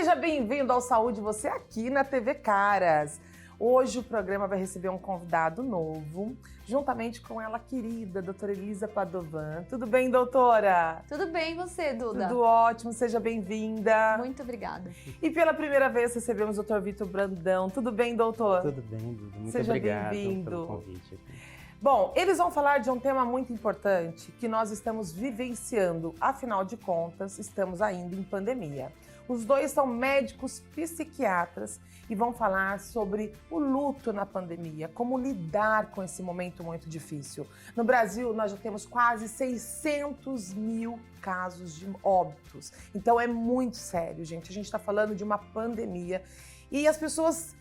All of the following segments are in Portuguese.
Seja bem-vindo ao Saúde Você aqui na TV Caras. Hoje o programa vai receber um convidado novo, juntamente com ela querida, doutora Elisa Padovan. Tudo bem, doutora? Tudo bem, e você, Duda? Tudo ótimo, seja bem-vinda. Muito obrigada. E pela primeira vez recebemos o Dr. Vitor Brandão. Tudo bem, doutor? Tudo bem, Duda. Muito Seja obrigado bem-vindo. pelo convite. Bom, eles vão falar de um tema muito importante que nós estamos vivenciando. Afinal de contas, estamos ainda em pandemia. Os dois são médicos psiquiatras e vão falar sobre o luto na pandemia, como lidar com esse momento muito difícil. No Brasil, nós já temos quase 600 mil casos de óbitos. Então é muito sério, gente. A gente está falando de uma pandemia e as pessoas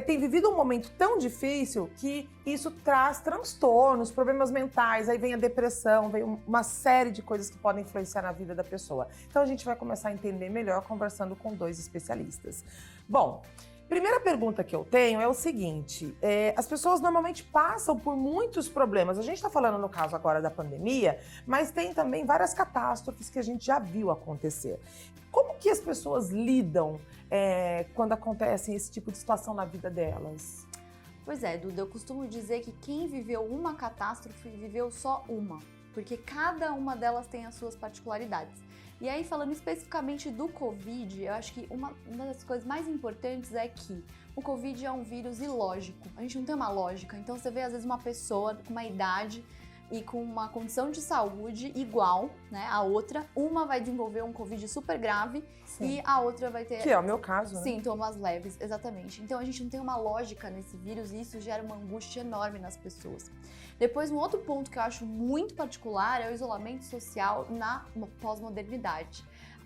têm vivido um momento tão difícil que isso traz transtornos, problemas mentais, aí vem a depressão, vem uma série de coisas que podem influenciar na vida da pessoa. Então a gente vai começar a entender melhor conversando com dois especialistas. Bom, primeira pergunta que eu tenho é o seguinte, as pessoas normalmente passam por muitos problemas, a gente está falando no caso agora da pandemia, mas tem também várias catástrofes que a gente já viu acontecer. Como que as pessoas lidam quando acontece esse tipo de situação na vida delas? Pois é, Duda, eu costumo dizer que quem viveu uma catástrofe viveu só uma, porque cada uma delas tem as suas particularidades. E aí, falando especificamente do Covid, eu acho que uma das coisas mais importantes é que o Covid é um vírus ilógico. A gente não tem uma lógica. Então, você vê, às vezes, uma pessoa com uma idade e com uma condição de saúde igual, né, a outra. Uma vai desenvolver um Covid super grave. Sim. E a outra vai ter... Que é o meu caso, né? Sintomas leves, exatamente. Então, a gente não tem uma lógica nesse vírus e isso gera uma angústia enorme nas pessoas. Depois, um outro ponto que eu acho muito particular é o isolamento social na pós-modernidade.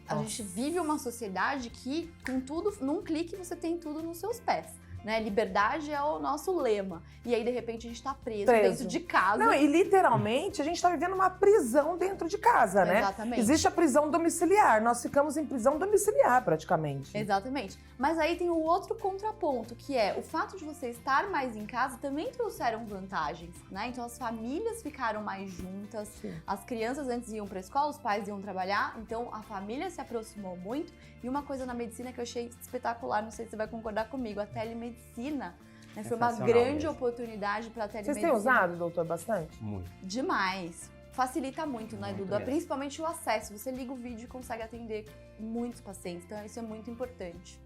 A gente vive uma sociedade que, com tudo, num clique, você tem tudo nos seus pés. Né? Liberdade é o nosso lema. E aí, de repente, a gente tá preso dentro de casa. Não, e literalmente a gente tá vivendo uma prisão dentro de casa, né? Exatamente. Existe a prisão domiciliar. Nós ficamos em prisão domiciliar, praticamente. Exatamente. Mas aí tem o outro contraponto, que é o fato de você estar mais em casa também trouxeram vantagens, né? Então, as famílias ficaram mais juntas. Sim. As crianças antes iam pra escola, os pais iam trabalhar. Então, a família se aproximou muito. E uma coisa na medicina que eu achei espetacular, não sei se você vai concordar comigo, a telemedicina, né, foi uma grande oportunidade para a telemedicina. Vocês têm usado, doutor, bastante? Muito. Demais. Facilita muito, né, Duda? Mesmo. Principalmente o acesso. Você liga o vídeo e consegue atender muitos pacientes. Então, isso é muito importante.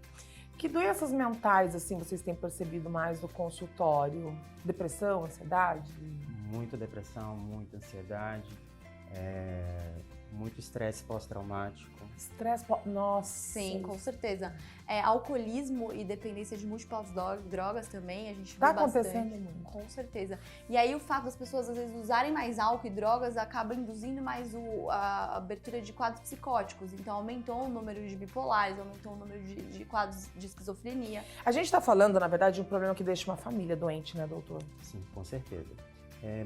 Que doenças mentais, assim, vocês têm percebido mais no consultório? Depressão, ansiedade? Muita depressão, muita ansiedade, muito estresse pós-traumático. Nossa! Sim, com certeza. Alcoolismo e dependência de múltiplas drogas também, a gente vê tá bastante. acontecendo muito. Com certeza. E aí o fato das pessoas às vezes usarem mais álcool e drogas acaba induzindo mais a abertura de quadros psicóticos. Então aumentou o número de bipolares, aumentou o número de quadros de esquizofrenia. A gente tá falando, na verdade, de um problema que deixa uma família doente, né, doutor? Sim, com certeza.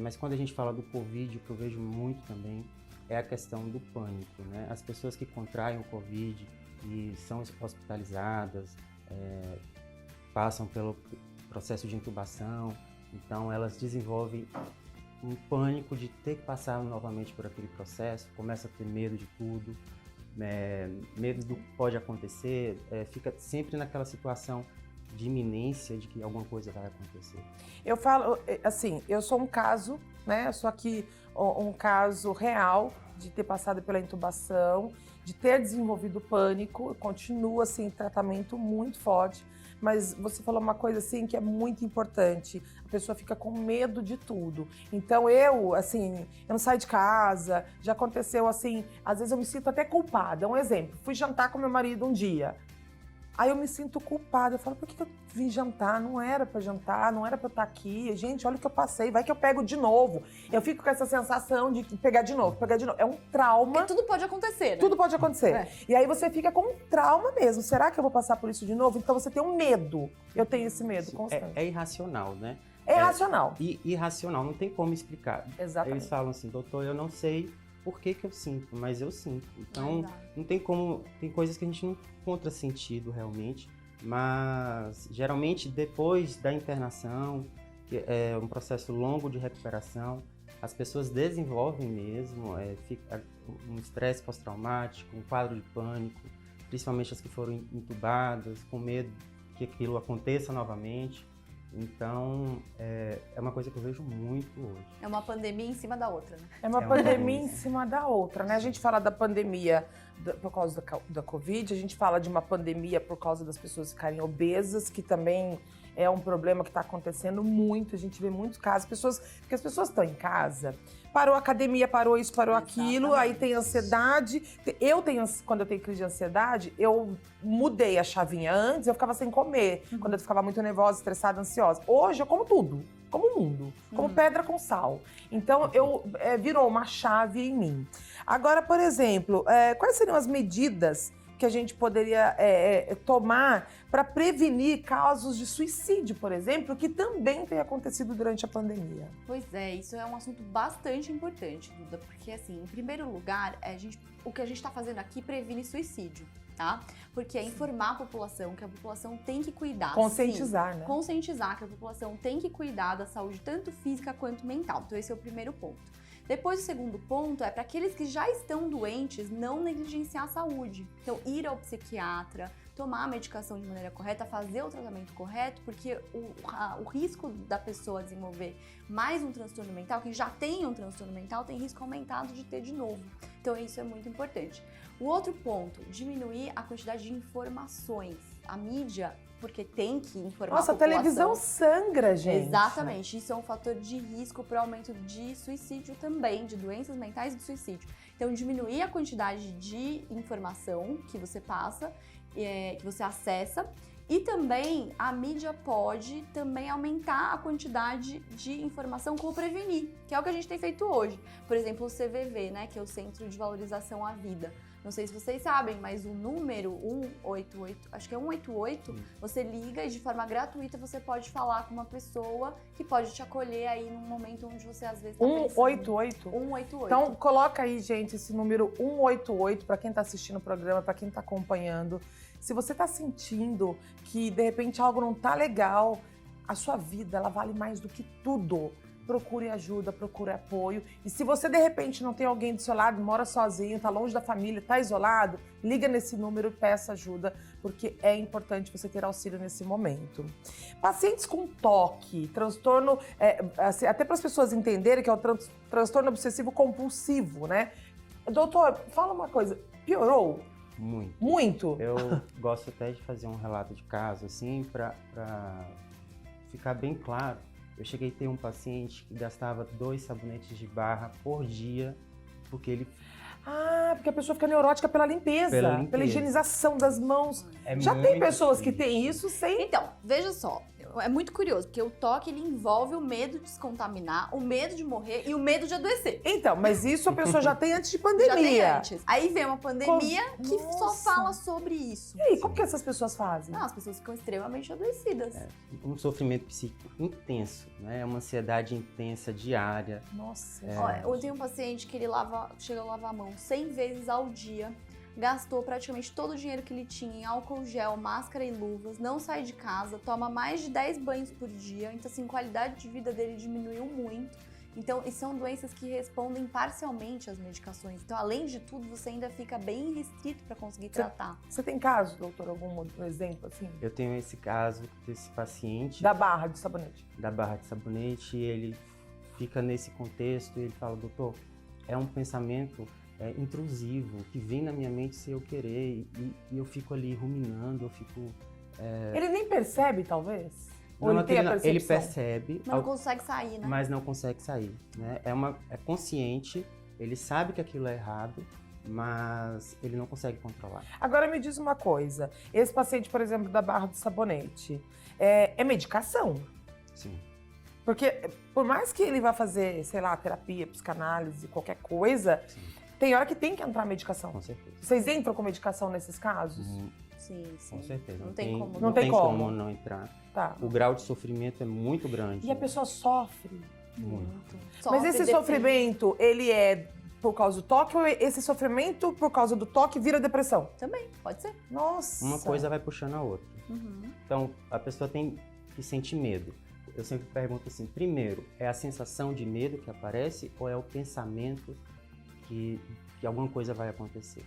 Mas quando a gente fala do Covid, o que eu vejo muito também é a questão do pânico, né? As pessoas que contraem o Covid e são hospitalizadas, passam pelo processo de intubação, então elas desenvolvem um pânico de ter que passar novamente por aquele processo, começa a ter medo de tudo, medo do que pode acontecer, fica sempre naquela situação de iminência de que alguma coisa vai acontecer. Eu falo, assim, eu sou um caso, né? Eu sou aqui um caso real de ter passado pela intubação, de ter desenvolvido pânico, continua assim, em tratamento muito forte, mas você falou uma coisa assim que é muito importante, a pessoa fica com medo de tudo. Então eu não saio de casa, já aconteceu assim, às vezes eu me sinto até culpada. Um exemplo, fui jantar com meu marido um dia, aí eu me sinto culpada, eu falo, por que eu vim jantar? Não era pra jantar, não era pra eu estar aqui. Gente, olha o que eu passei, vai que eu pego de novo. Eu fico com essa sensação de pegar de novo, pegar de novo. É um trauma. Porque tudo pode acontecer, né? Tudo pode acontecer. E aí você fica com um trauma mesmo. Será que eu vou passar por isso de novo? Então você tem um medo. Eu tenho esse medo constante. É irracional, né? É irracional. Irracional, não tem como explicar. Exatamente. Eles falam assim, doutor, eu não sei por que eu sinto, mas eu sinto. Então, não tem como, tem coisas que a gente não encontra sentido realmente, mas geralmente depois da internação, que é um processo longo de recuperação, as pessoas desenvolvem mesmo, fica um estresse pós-traumático, um quadro de pânico, principalmente as que foram entubadas, com medo que aquilo aconteça novamente. Então, é uma coisa que eu vejo muito hoje. É uma pandemia em cima da outra, né? É uma É uma pandemia pandemia. em cima da outra, né? A gente fala da pandemia por causa da Covid, a gente fala de uma pandemia por causa das pessoas ficarem obesas, que também é um problema que está acontecendo muito. A gente vê muitos casos, porque as pessoas estão em casa, parou a academia, parou isso, parou aquilo, aí tem ansiedade. Quando eu tenho crise de ansiedade, eu mudei a chavinha. Antes eu ficava sem comer, quando eu ficava muito nervosa, estressada, ansiosa. Hoje eu como tudo. Como o mundo, como pedra com sal. Então, virou uma chave em mim. Agora, por exemplo, quais seriam as medidas que a gente poderia tomar para prevenir casos de suicídio, por exemplo, que também tem acontecido durante a pandemia? Pois é, isso é um assunto bastante importante, Duda, porque assim, em primeiro lugar, o que a gente está fazendo aqui previne suicídio, tá? Porque é informar a população que a população tem que cuidar. Conscientizar, né? Conscientizar que a população tem que cuidar da saúde tanto física quanto mental. Então esse é o primeiro ponto. Depois, o segundo ponto é para aqueles que já estão doentes não negligenciar a saúde. Então, ir ao psiquiatra, tomar a medicação de maneira correta, fazer o tratamento correto, porque o risco da pessoa desenvolver mais um transtorno mental, quem já tem um transtorno mental, tem risco aumentado de ter de novo. Então, isso é muito importante. O outro ponto, diminuir a quantidade de informações. A mídia, porque tem que informar Nossa, a população. a televisão sangra, gente. Exatamente, isso é um fator de risco para o aumento de suicídio também, de doenças mentais e de suicídio. Então, diminuir a quantidade de informação que você passa, que você acessa, e também a mídia pode também aumentar a quantidade de informação como prevenir, que é o que a gente tem feito hoje. Por exemplo, o CVV, né, que é o Centro de Valorização à Vida. Não sei se vocês sabem, mas o número 188, acho que é 188, você liga e de forma gratuita você pode falar com uma pessoa que pode te acolher aí num momento onde você às vezes tá pensando. 188? 188. Então, coloca aí, gente, esse número 188 para quem está assistindo o programa, para quem está acompanhando. Se você está sentindo que, de repente, algo não tá legal, a sua vida, ela vale mais do que tudo. Procure ajuda, procure apoio. E se você, de repente, não tem alguém do seu lado, mora sozinho, tá longe da família, tá isolado, liga nesse número e peça ajuda, porque é importante você ter auxílio nesse momento. Pacientes com TOC, transtorno, assim, até para as pessoas entenderem que é o transtorno obsessivo compulsivo, né? Doutor, fala uma coisa, piorou? Muito. Muito? Eu gosto até de fazer um relato de caso, assim, para ficar bem claro. Eu cheguei a ter um paciente que gastava 2 sabonetes de barra por dia, porque ele... Ah, porque a pessoa fica neurótica pela limpeza, pela higienização das mãos. Já tem pessoas que têm isso sem... Então, veja só, é muito curioso, porque o TOC ele envolve o medo de se contaminar, o medo de morrer e o medo de adoecer. Então, mas isso a pessoa já tem antes de pandemia. Já tem antes. Aí vem uma pandemia que só Nossa. fala sobre isso. E aí, como que essas pessoas fazem? Não, as pessoas ficam extremamente adoecidas. Um sofrimento psíquico intenso, né? É uma ansiedade intensa, diária. Nossa. Olha, eu tenho um paciente que ele chega a lavar a mão 100 vezes ao dia, gastou praticamente todo o dinheiro que ele tinha em álcool gel, máscara e luvas, não sai de casa, toma mais de 10 banhos por dia, então assim, a qualidade de vida dele diminuiu muito. Então, e são doenças que respondem parcialmente às medicações. Então, além de tudo, você ainda fica bem restrito para conseguir tratar. Você tem caso, doutor, algum exemplo assim? Eu tenho esse caso desse paciente Da barra de sabonete. da barra de sabonete, ele fica nesse contexto e ele fala, doutor, é um pensamento intrusivo que vem na minha mente sem eu querer e eu fico ali ruminando, eu fico... Ele nem percebe, talvez? Ou Não, ele tem a percepção? ele percebe, Mas não consegue sair, né? mas não consegue sair, né? É consciente, ele sabe que aquilo é errado, mas ele não consegue controlar. Agora me diz uma coisa. Esse paciente, por exemplo, da barra de sabonete, é medicação? Sim. Porque por mais que ele vá fazer, sei lá, terapia, psicanálise, qualquer coisa, Sim. tem hora que tem que entrar medicação. Com certeza. Vocês entram com medicação nesses casos? Sim, sim. Com certeza. Não tem como Não tem como. não entrar. Tá. O grau de sofrimento é muito grande. E a pessoa sofre. Muito. Mas esse sofrimento, ele é por causa do toque ou esse sofrimento por causa do toque vira depressão? Também, pode ser. Nossa. Uma coisa vai puxando a outra. Uhum. Então, a pessoa tem que sentir medo. Eu sempre pergunto assim, primeiro, é a sensação de medo que aparece ou é o pensamento que alguma coisa vai acontecer?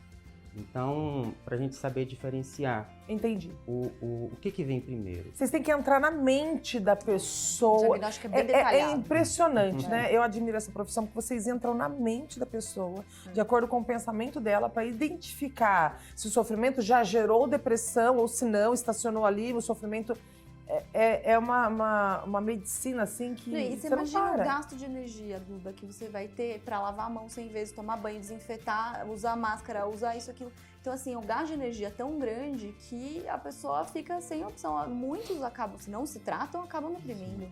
Então, para a gente saber diferenciar Entendi. o que vem primeiro. Vocês têm que entrar na mente da O pessoa. diagnóstico é bem É detalhado. impressionante, né? Eu admiro essa profissão, porque vocês entram na mente da pessoa, de acordo com o pensamento dela, para identificar se o sofrimento já gerou depressão ou se não, estacionou ali, o sofrimento. É uma medicina, assim, que E você você não imagina o para. gasto de energia, Duda, que você vai ter para lavar a mão 100 vezes, tomar banho, desinfetar, usar máscara, usar isso, aquilo. Então, assim, o gasto de energia é tão grande que a pessoa fica sem opção. Muitos acabam, se não se tratam, acabam deprimindo.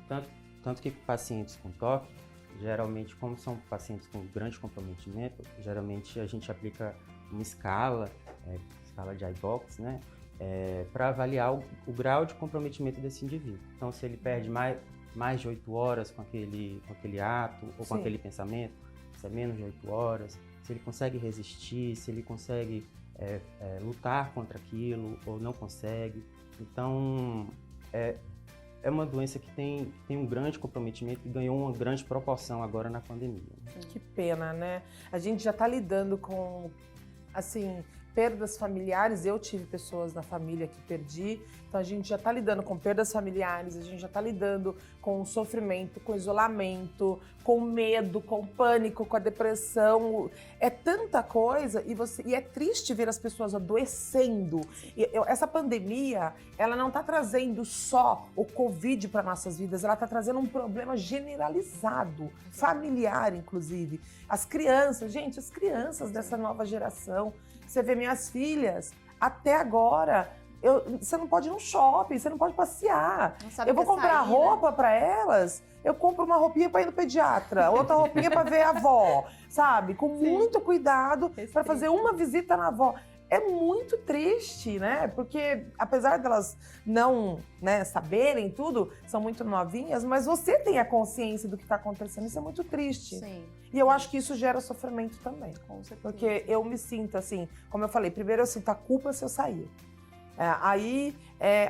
Tanto que pacientes com TOC, geralmente, como são pacientes com grande comprometimento, geralmente a gente aplica uma escala de iBox, né? Para avaliar o grau de comprometimento desse indivíduo. Então, se ele perde mais de 8 horas com aquele ato ou com Sim. aquele pensamento, se é menos de 8 horas, se ele consegue resistir, se ele consegue lutar contra aquilo ou não consegue. Então, é uma doença que tem um grande comprometimento e ganhou uma grande proporção agora na pandemia. Que pena, né? A gente já está lidando com, assim, perdas familiares. Eu tive pessoas na família que perdi, então a gente já está lidando com perdas familiares, a gente já está lidando com o sofrimento, com o isolamento, com o medo, com o pânico, com a depressão. É tanta coisa e é triste ver as pessoas adoecendo. Essa pandemia, ela não está trazendo só o Covid para nossas vidas, ela está trazendo um problema generalizado, familiar, inclusive. As crianças, gente, as crianças dessa nova geração. Você vê minhas filhas, até agora, você não pode ir no shopping, você não pode passear. Não sabe Eu vou o que é comprar sair, roupa para elas, eu compro uma roupinha para ir no pediatra, outra roupinha para ver a avó, sabe? Com muito cuidado para fazer uma visita na avó. É muito triste, né? Porque apesar delas não, né, saberem tudo, são muito novinhas, mas você tem a consciência do que está acontecendo. Isso é muito triste. Sim, E eu acho que isso gera sofrimento também. com certeza. Porque eu me sinto assim, como eu falei, primeiro eu sinto a culpa se eu sair. Aí,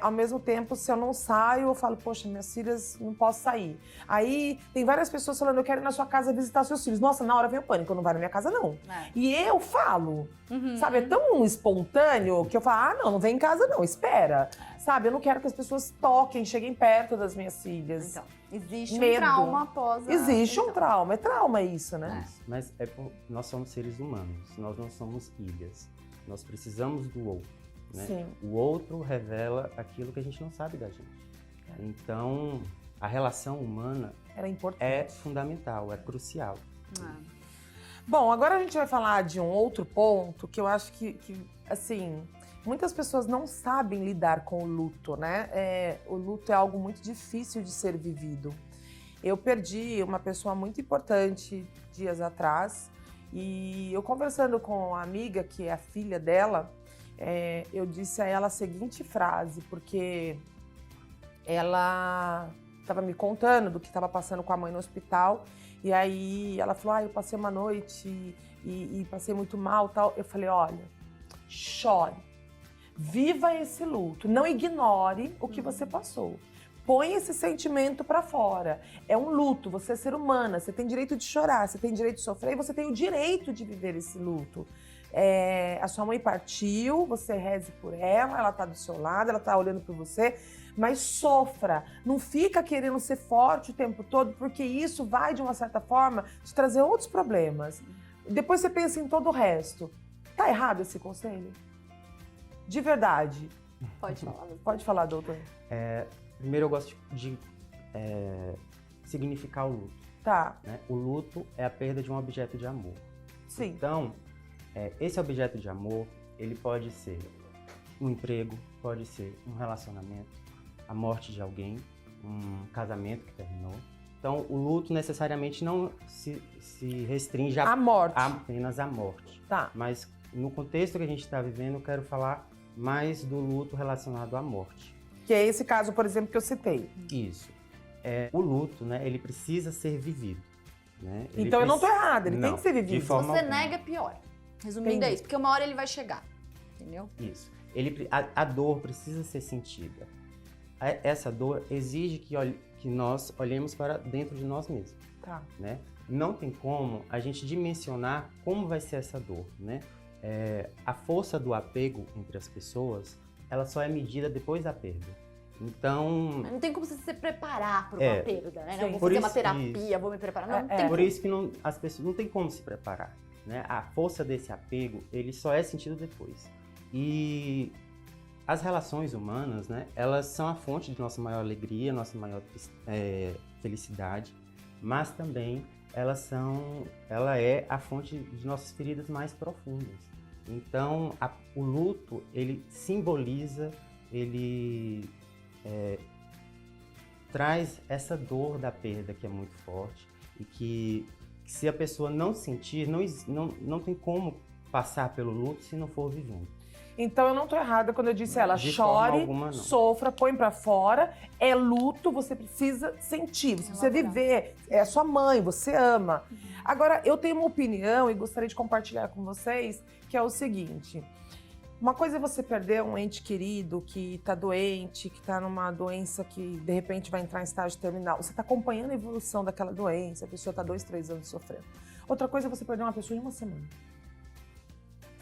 ao mesmo tempo, se eu não saio, eu falo, poxa, minhas filhas não posso sair. Aí tem várias pessoas falando, eu quero ir na sua casa visitar seus filhos. Nossa, na hora vem o pânico, não vai na minha casa, não. E eu falo, sabe, é tão espontâneo que eu falo, não vem em casa não, espera. Sabe, eu não quero que as pessoas toquem, cheguem perto das minhas filhas. Então, existe Medo. um trauma após a... Existe um então. trauma, é trauma isso, né? Mas nós somos seres humanos, nós não somos ilhas. Nós precisamos do outro. Né? Sim. O outro revela aquilo que a gente não sabe da gente. Então, a relação humana Era importante. é fundamental, é crucial. Bom, agora a gente vai falar de um outro ponto que eu acho que assim, muitas pessoas não sabem lidar com o luto, né? O luto é algo muito difícil de ser vivido. Eu perdi uma pessoa muito importante dias atrás e eu conversando com uma amiga, que é a filha dela, eu disse a ela a seguinte frase, porque ela estava me contando do que estava passando com a mãe no hospital, e aí ela falou, eu passei uma noite e passei muito mal, tal. Eu falei, olha, chore, viva esse luto, não ignore o que você passou. Põe esse sentimento pra fora. É um luto, você é ser humana, você tem direito de chorar, você tem direito de sofrer e você tem o direito de viver esse luto. A sua mãe partiu, você reze por ela tá do seu lado, ela tá olhando por você, mas sofra. Não fica querendo ser forte o tempo todo, porque isso vai, de uma certa forma, te trazer outros problemas. Depois você pensa em todo o resto. Tá errado esse conselho? De verdade. Pode falar. Pode falar, doutor. Primeiro eu gosto de significar o luto. Tá. Né? O luto é a perda de um objeto de amor. Sim. Então, esse objeto de amor, ele pode ser um emprego, pode ser um relacionamento, a morte de alguém, um casamento que terminou. Então, o luto necessariamente não se restringe A morte. apenas à morte. Tá. Mas no contexto que a gente está vivendo, eu quero falar mais do luto relacionado à morte. Que é esse caso, por exemplo, que eu citei. Isso. O luto, né, ele precisa ser vivido. Né? Então eu não tô errada, ele tem Não, que ser de vivido. Se forma você alguma. nega, pior. Resumindo, Entendi. é isso. Porque uma hora ele vai chegar. Entendeu? Isso. A dor precisa ser sentida. Essa dor exige que nós olhemos para dentro de nós mesmos. Tá. Né? Não tem como a gente dimensionar como vai ser essa dor. Né? a força do apego entre as pessoas, ela só é medida depois da perda. Então, Não tem como você se preparar para uma perda, né? Sim. Não, vou Por fazer isso- uma terapia, vou me preparar. Não, não tem por como. isso que as pessoas não tem como se preparar, né? A força desse apego, ele só é sentido depois. E as relações humanas, né? Elas são a fonte de nossa maior alegria, nossa maior felicidade, mas também ela é a fonte de nossas feridas mais profundas. Então, o luto, ele simboliza, ele traz essa dor da perda que é muito forte e que se a pessoa não sentir, não tem como passar pelo luto se não for vivendo. Então eu não tô errada quando eu disse a ela, De forma chore, alguma, não. sofra, põe pra fora, é luto, você precisa sentir, você precisa Elaborar. viver, é a sua mãe, você ama. Agora, eu tenho uma opinião e gostaria de compartilhar com vocês, que é o seguinte, uma coisa é você perder um ente querido que tá doente, que tá numa doença que de repente vai entrar em estágio terminal, você tá acompanhando a evolução daquela doença, a pessoa tá 2, 3 anos sofrendo. Outra coisa é você perder uma pessoa em uma semana.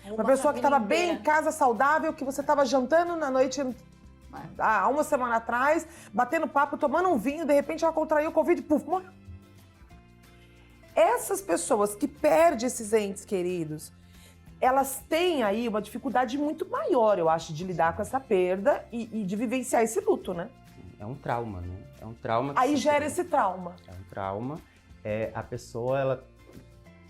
Uma pessoa que estava bem em casa, saudável, que você estava jantando na noite há uma semana atrás, batendo papo, tomando um vinho, de repente ela contraiu o Covid e puf, morreu. Essas pessoas que perdem esses entes queridos, elas têm aí uma dificuldade muito maior, eu acho, de lidar com essa perda e de vivenciar esse luto, né? É um trauma, né? É um trauma que Aí se gera tem. esse trauma. É um trauma. A pessoa,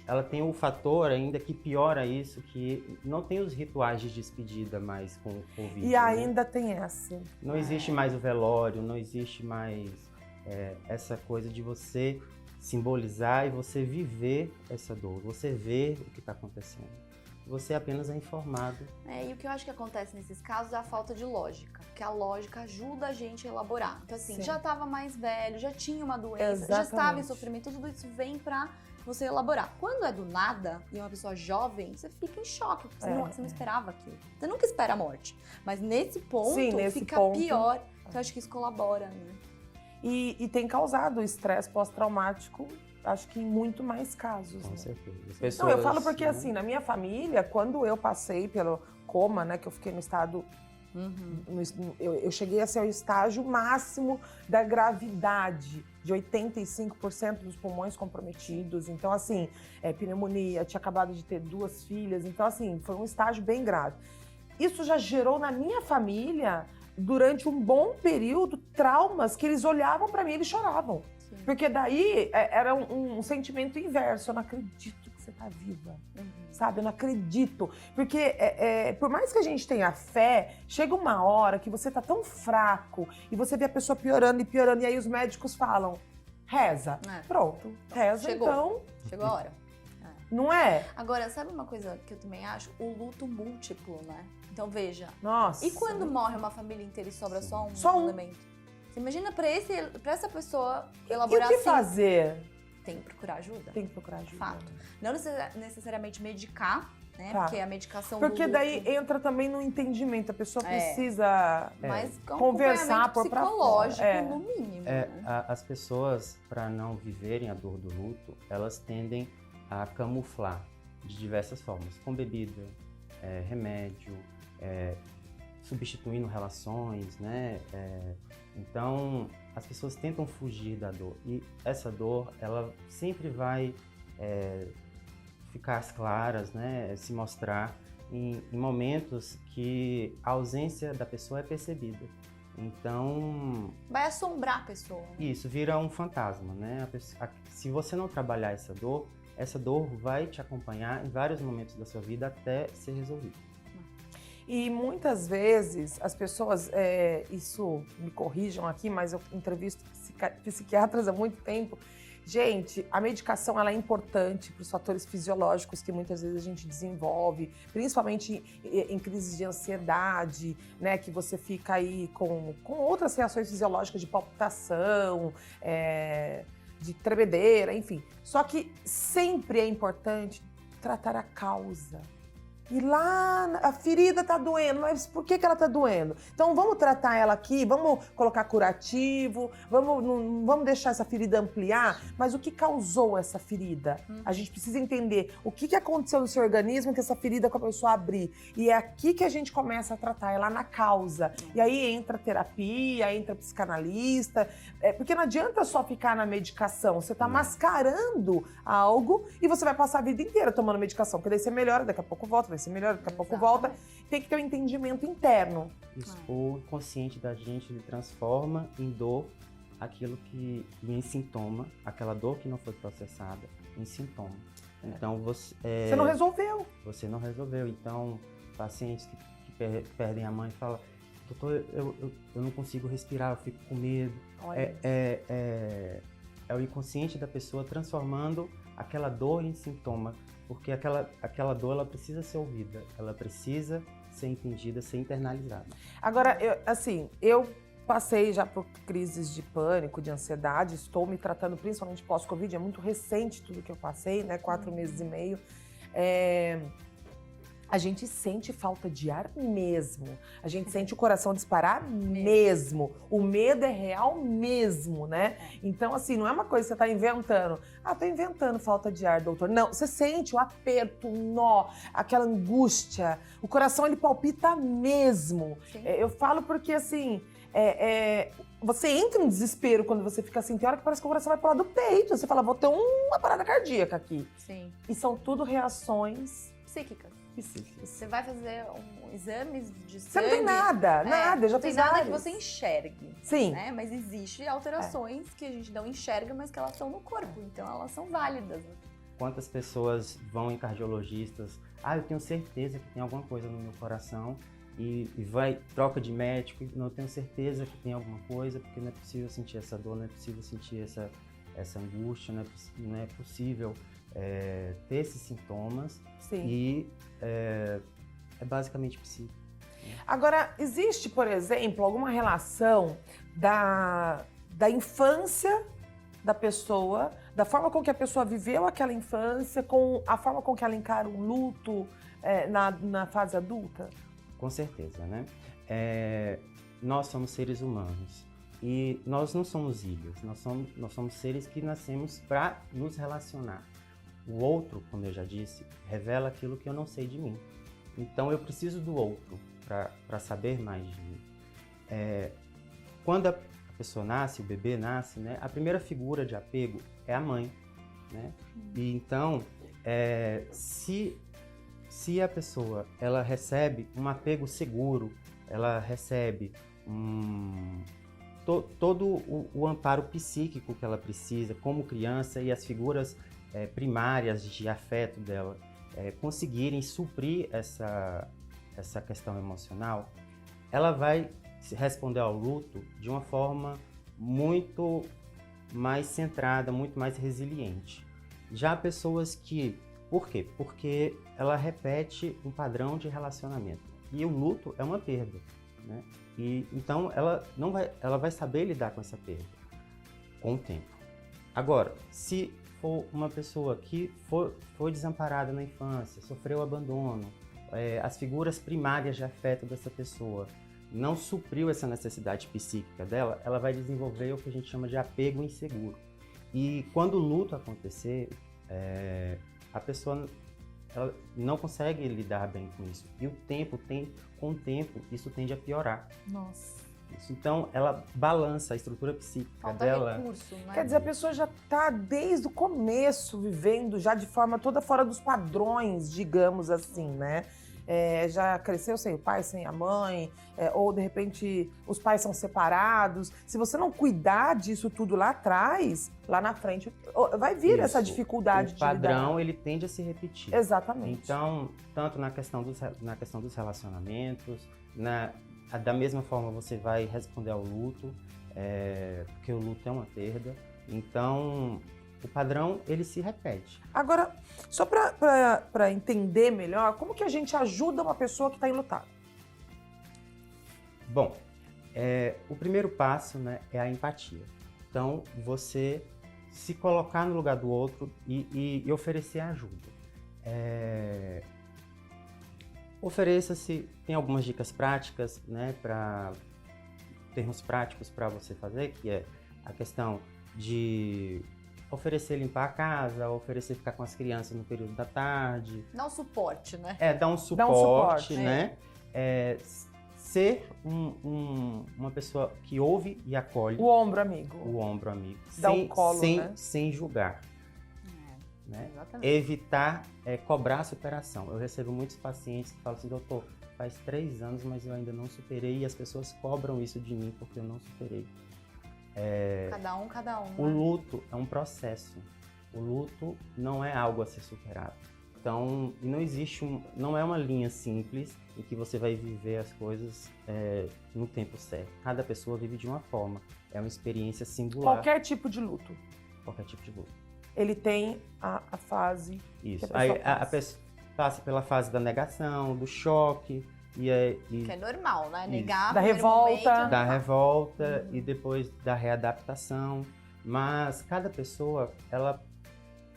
ela tem um fator ainda que piora isso, que não tem os rituais de despedida mais com o Covid. E ainda tem essa. Não existe mais o velório, não existe mais essa coisa de você simbolizar e você viver essa dor, você ver o que está acontecendo. Você apenas é informado. E o que eu acho que acontece nesses casos é a falta de lógica, porque a lógica ajuda a gente a elaborar. Então assim, Sim. já estava mais velho, já tinha uma doença, já Exatamente. estava em sofrimento, tudo isso vem pra você elaborar. Quando é do nada e é uma pessoa jovem, você fica em choque, porque você não esperava aquilo. Você nunca espera a morte. Mas nesse ponto, Sim, nesse fica ponto. pior. Então eu acho que isso colabora, né? E tem causado estresse pós-traumático, acho que em muito mais casos. Com né? certeza. Não, eu Pessoas, falo porque, né? assim, na minha família, quando eu passei pelo coma, né, que eu fiquei no estado... Eu cheguei a ser o estágio máximo da gravidade, de 85% dos pulmões comprometidos. Então, assim, pneumonia, tinha acabado de ter 2 filhas. Então, assim, foi um estágio bem grave. Isso já gerou na minha família, durante um bom período, traumas que eles olhavam para mim e eles choravam. Sim. Porque daí era um sentimento inverso. Eu não acredito que você tá viva, sabe? Eu não acredito. Porque por mais que a gente tenha fé, chega uma hora que você tá tão fraco e você vê a pessoa piorando e piorando. E aí os médicos falam, reza. Pronto, reza, Chegou. então... Chegou a hora. Não é? Agora, sabe uma coisa que eu também acho? O luto múltiplo, né? Então veja, Nossa. e quando morre uma família inteira e sobra só um Só um. elemento? Você imagina pra essa pessoa E elaborar o que assim? fazer? Tem que procurar ajuda. Tem que procurar ajuda. Fato. Não necessariamente medicar, né? Tá. Porque a medicação Porque do daí luto, entra também no entendimento. A pessoa É. precisa... mas é um conversar, acompanhamento pôr pra psicológico, fora. É. no mínimo. Né? As pessoas, para não viverem a dor do luto, elas tendem a camuflar de diversas formas, com bebida, remédio, substituindo relações, né? Então, as pessoas tentam fugir da dor e essa dor, ela sempre vai ficar às claras, né? Se mostrar em momentos que a ausência da pessoa é percebida. Então, Vai assombrar a pessoa. Né? isso vira um fantasma, né? Se você não trabalhar essa dor vai te acompanhar em vários momentos da sua vida até ser resolvida. E muitas vezes as pessoas, isso me corrijam aqui, mas eu entrevisto psiquiatras há muito tempo. Gente, a medicação ela é importante para os fatores fisiológicos que muitas vezes a gente desenvolve, principalmente em crises de ansiedade, né? Que você fica aí com outras reações fisiológicas de palpitação, de tremedeira, enfim. Só que sempre é importante tratar a causa. E lá a ferida tá doendo, mas por que ela tá doendo? Então vamos tratar ela aqui, vamos colocar curativo, não vamos deixar essa ferida ampliar, mas o que causou essa ferida? A gente precisa entender o que aconteceu no seu organismo que essa ferida começou a abrir. E é aqui que a gente começa a tratar, é lá na causa. E aí entra terapia, entra psicanalista, porque não adianta só ficar na medicação, você tá mascarando algo e você vai passar a vida inteira tomando medicação, porque daí você melhora, daqui a pouco volta, vai ser melhor, daqui a pouco volta. Tem que ter um entendimento interno. Isso, o inconsciente da gente, ele transforma em dor aquilo que em sintoma, aquela dor que não foi processada, em sintoma. Então você não resolveu. Você não resolveu. Então, pacientes que perdem a mãe falam: doutor, eu não consigo respirar, eu fico com medo. É o inconsciente da pessoa transformando aquela dor em sintoma, porque aquela dor ela precisa ser ouvida, ela precisa ser entendida, ser internalizada. Agora, eu passei já por crises de pânico, de ansiedade, estou me tratando principalmente pós-Covid, é muito recente tudo que eu passei, né? 4 meses e meio. A gente sente falta de ar mesmo. A gente sente o coração disparar mesmo. O medo é real mesmo, né? Então, assim, não é uma coisa que você tá inventando. Ah, tô inventando falta de ar, doutor. Não, você sente o aperto, o nó, aquela angústia. O coração, ele palpita mesmo. Eu falo porque, assim, você entra em desespero quando você fica assim. Tem hora que parece que o coração vai pro lado do peito. Você fala, vou ter uma parada cardíaca aqui. Sim. E são tudo reações psíquicas. psíquicas. Você vai fazer exames de sangue. Você não tem nada, eu já não tem fiz nada vários. que você enxergue. Sim. Né? Mas existem alterações que a gente não enxerga, mas que elas estão no corpo. Então elas são válidas. Né? Quantas pessoas vão em cardiologistas? Ah, eu tenho certeza que tem alguma coisa no meu coração. E vai, troca de médico, não tenho certeza que tem alguma coisa, porque não é possível sentir essa dor, não é possível sentir essa angústia, não é possível ter esses sintomas. Sim. E é basicamente psíquico. Agora, existe, por exemplo, alguma relação da infância da pessoa, da forma com que a pessoa viveu aquela infância, com a forma com que ela encara o luto na fase adulta? Com certeza, né? Nós somos seres humanos e nós não somos ilhas, nós somos seres que nascemos para nos relacionar. O outro, como eu já disse, revela aquilo que eu não sei de mim. Então eu preciso do outro para saber mais de mim. Quando a pessoa nasce, o bebê nasce, né? A primeira figura de apego é a mãe, né? E então, se a pessoa ela recebe um apego seguro, ela recebe todo o amparo psíquico que ela precisa como criança e as figuras primárias de afeto dela conseguirem suprir essa questão emocional, ela vai responder ao luto de uma forma muito mais centrada, muito mais resiliente. Já pessoas que... Por quê? Porque ela repete um padrão de relacionamento. E o luto é uma perda, né? E então ela vai saber lidar com essa perda com o tempo. Agora, se for uma pessoa que foi desamparada na infância, sofreu abandono, as figuras primárias de afeto dessa pessoa não supriu essa necessidade psíquica dela, ela vai desenvolver o que a gente chama de apego inseguro. E quando o luto acontecer, a pessoa ela não consegue lidar bem com isso. E com o tempo, isso tende a piorar. Nossa. Então, ela balança a estrutura psíquica Falta dela. recurso, né? Quer dizer, a pessoa já está desde o começo vivendo já de forma toda fora dos padrões, digamos assim, né? Já cresceu sem o pai, sem a mãe, ou de repente os pais são separados. Se você não cuidar disso tudo lá atrás, lá na frente, vai vir essa dificuldade de lidar. O padrão, ele tende a se repetir. Exatamente. Então, tanto na questão dos relacionamentos, da mesma forma você vai responder ao luto, porque o luto é uma perda. Então, o padrão, ele se repete. Agora, só para entender melhor, como que a gente ajuda uma pessoa que está enlutada? Bom, o primeiro passo, né, é a empatia. Então, você se colocar no lugar do outro e oferecer ajuda. Ofereça-se, tem algumas dicas práticas, né, termos práticos para você fazer, que é a questão de oferecer limpar a casa, oferecer ficar com as crianças no período da tarde. Dá um suporte, né? Dar um suporte, né? É. Ser uma pessoa que ouve e acolhe. O ombro amigo. O ombro amigo. Dá um colo, né? Sem julgar. Né? Exatamente. Evitar cobrar a superação. Eu recebo muitos pacientes que falam assim, doutor, faz 3 anos, mas eu ainda não superei, e as pessoas cobram isso de mim porque eu não superei. Cada um. O luto é um processo. O luto não é algo a ser superado. Então, não existe não é uma linha simples em que você vai viver as coisas no tempo certo. Cada pessoa vive de uma forma. É uma experiência singular. Qualquer tipo de luto. Qualquer tipo de luto. Ele tem a fase. Isso. Que A pessoa passa pela fase da negação, do choque. Que é normal, né? Negar Da revolta. Da revolta e depois da readaptação. Mas cada pessoa, ela,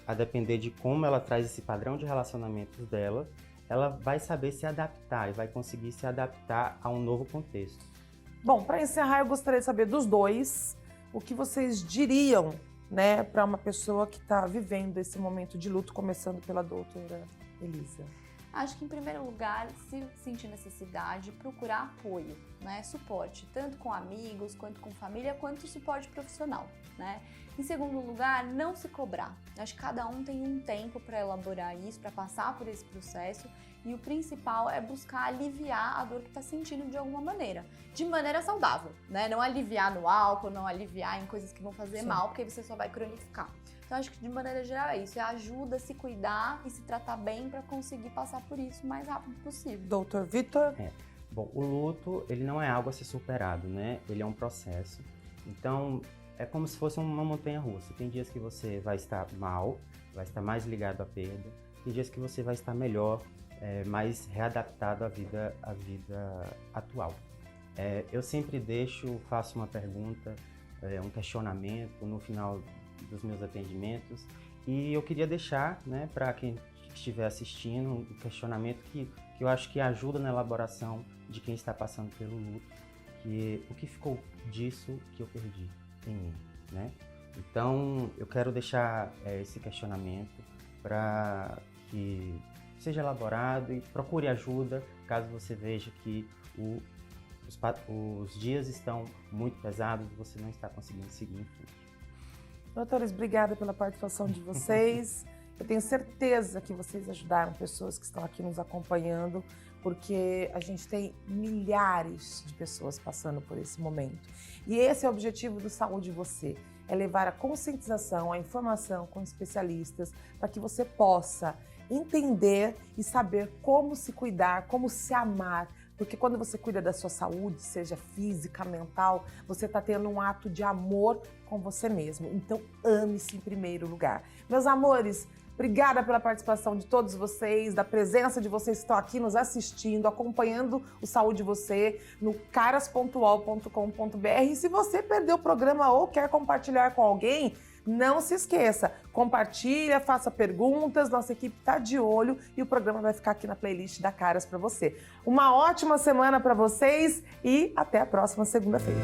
a depender de como ela traz esse padrão de relacionamentos dela, ela vai saber se adaptar e vai conseguir se adaptar a um novo contexto. Bom, para encerrar, eu gostaria de saber dos dois o que vocês diriam, né, para uma pessoa que está vivendo esse momento de luto, começando pela doutora Elisa. Acho que, em primeiro lugar, se sentir necessidade, procurar apoio, né? Suporte, tanto com amigos, quanto com família, quanto suporte profissional, né? Em segundo lugar, não se cobrar. Acho que cada um tem um tempo para elaborar isso, para passar por esse processo, e o principal é buscar aliviar a dor que está sentindo de alguma maneira, de maneira saudável, né? Não aliviar no álcool, não aliviar em coisas que vão fazer mal, porque você só vai cronificar. Então, acho que de maneira geral é isso, ajuda a se cuidar e se tratar bem para conseguir passar por isso o mais rápido possível. Doutor Vitor? Bom, o luto, ele não é algo a ser superado, né? Ele é um processo. Então, é como se fosse uma montanha-russa. Tem dias que você vai estar mal, vai estar mais ligado à perda. Tem dias que você vai estar melhor, mais readaptado à vida atual. Eu sempre faço uma pergunta, um questionamento no final dos meus atendimentos, e eu queria deixar, né, para quem estiver assistindo, um questionamento que eu acho que ajuda na elaboração de quem está passando pelo luto, que o que ficou disso que eu perdi em mim, né? Então, eu quero deixar esse questionamento para que seja elaborado e procure ajuda caso você veja que os dias estão muito pesados e você não está conseguindo seguir em frente. Doutores, obrigada pela participação de vocês. Eu tenho certeza que vocês ajudaram pessoas que estão aqui nos acompanhando, porque a gente tem milhares de pessoas passando por esse momento. E esse é o objetivo do Saúde Você, é levar a conscientização, a informação com especialistas, para que você possa entender e saber como se cuidar, como se amar. Porque quando você cuida da sua saúde, seja física, mental, você está tendo um ato de amor com você mesmo. Então, ame-se em primeiro lugar. Meus amores, obrigada pela participação de todos vocês, da presença de vocês que estão aqui nos assistindo, acompanhando o Saúde Você no caras.ol.com.br. E se você perdeu o programa ou quer compartilhar com alguém, não se esqueça, compartilha, faça perguntas, nossa equipe está de olho e o programa vai ficar aqui na playlist da Caras para você. Uma ótima semana para vocês e até a próxima segunda-feira.